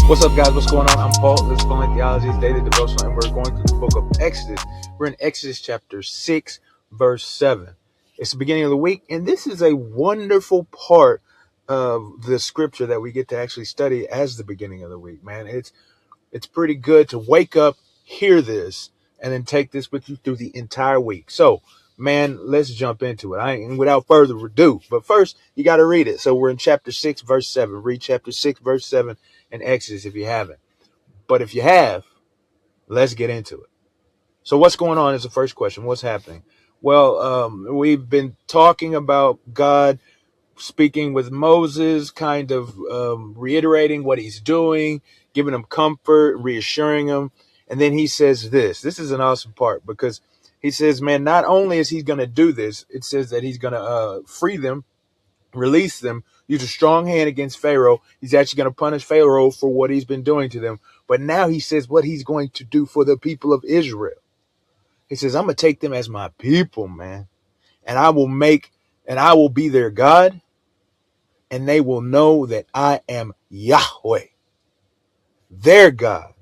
What's up, guys? What's going on? I'm Paul. This is Pulling Theology's Daily Devotional, and we're going through the book of Exodus. We're in Exodus chapter 6, verse 7. It's the beginning of the week, and this is a wonderful part of the scripture that we get to actually study as the beginning of the week, man. It's pretty good to wake up, hear this, and then take this with you through the entire week. So, man, let's jump into it. Without further ado. But first, you got to read it. So we're in chapter 6, verse 7. Read chapter 6, verse 7 in Exodus if you haven't. But if you have, let's get into it. So what's going on is the first question. What's happening? Well, we've been talking about God speaking with Moses, kind of reiterating what he's doing, giving him comfort, reassuring him. And then he says this. This is an awesome part because he says, man, not only is he going to do this, it says that he's going to free them, release them, use a strong hand against Pharaoh. He's actually going to punish Pharaoh for what he's been doing to them. But now he says what he's going to do for the people of Israel. He says, I'm going to take them as my people, man. And I will be their God. And they will know that I am Yahweh, their God,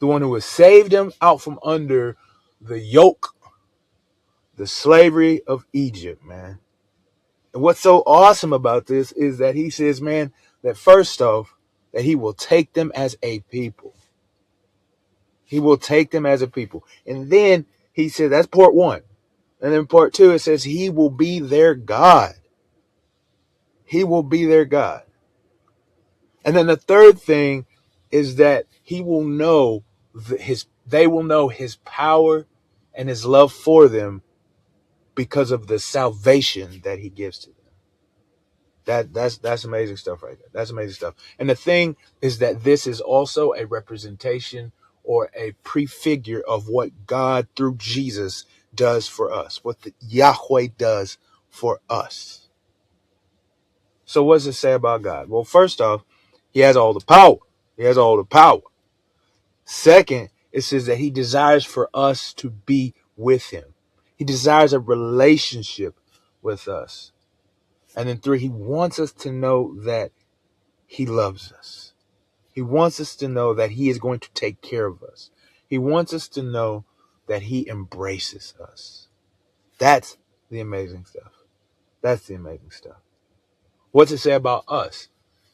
the one who has saved them out from under the yoke, the slavery of Egypt, man. And what's so awesome about this is that he says, man, that first off, that he will take them as a people. He will take them as a people. And then he said, that's part one. And then part two, it says he will be their God. He will be their God. And then the third thing is that he will know they will know his power and his love for them because of the salvation that he gives to them. That's amazing stuff right there. That's amazing stuff. And the thing is that this is also a representation or a prefigure of what God through Jesus does for us, what the Yahweh does for us. So what does it say about God? Well, first off, he has all the power. He has all the power. Second, it says that he desires for us to be with him. He desires a relationship with us. And then three, he wants us to know that he loves us. He wants us to know that he is going to take care of us. He wants us to know that he embraces us. That's the amazing stuff. That's the amazing stuff. What's it say about us?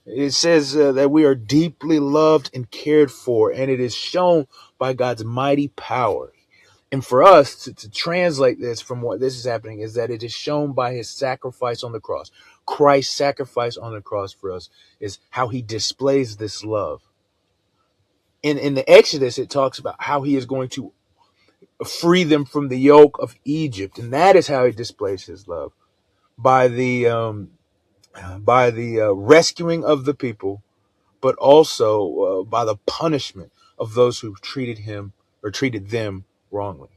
It says that we are deeply loved and cared for, and it is shown by God's mighty power. And for us to translate this from what this is happening is that it is shown by his sacrifice on the cross. Christ's sacrifice on the cross for us is how he displays this love. In the Exodus, it talks about how he is going to free them from the yoke of Egypt. And that is how he displays his love by the rescuing of the people, but also by the punishment of those who treated him or treated them wrongly.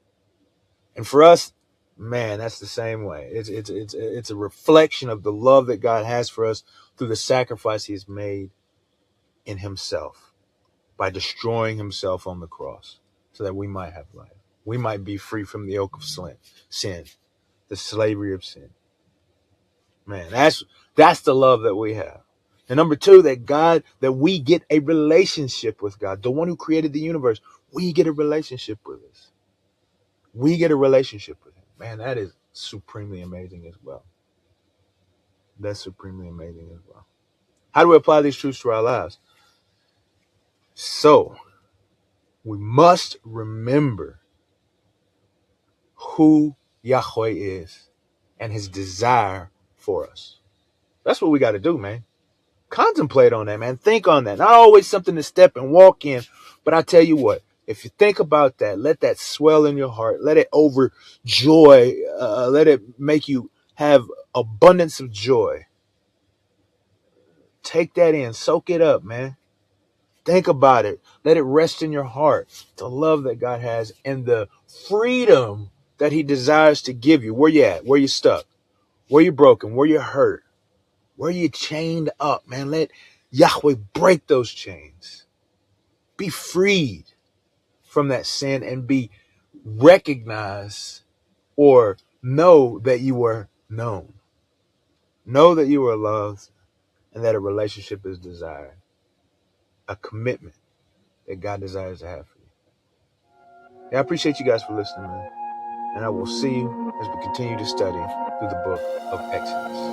And for us, man, that's the same way. It's a reflection of the love that God has for us through the sacrifice he's made in himself by destroying himself on the cross so that we might have life. We might be free from the yoke of sin, the slavery of sin. Man, that's the love that we have. And number two, that we get a relationship with God, the one who created the universe. We get a relationship with us. We get a relationship with him. Man, that is supremely amazing as well. That's supremely amazing as well. How do we apply these truths to our lives? So, we must remember who Yahweh is and his desire for us. That's what we got to do, man. Contemplate on that, man. Think on that. Not always something to step and walk in, but I tell you what, if you think about that, let that swell in your heart. Let it overjoy. Let it make you have abundance of joy. Take that in. Soak it up, man. Think about it. Let it rest in your heart. The love that God has and the freedom that he desires to give you. Where you at? Where you stuck? Where you broken? Where you hurt? Where you chained up, man? Let Yahweh break those chains. Be freed from that sin and be recognized or know that you were known. Know that you were loved and that a relationship is desired. a commitment that God desires to have for you. Yeah, I appreciate you guys for listening, man. And I will see you as we continue to study through the book of Exodus.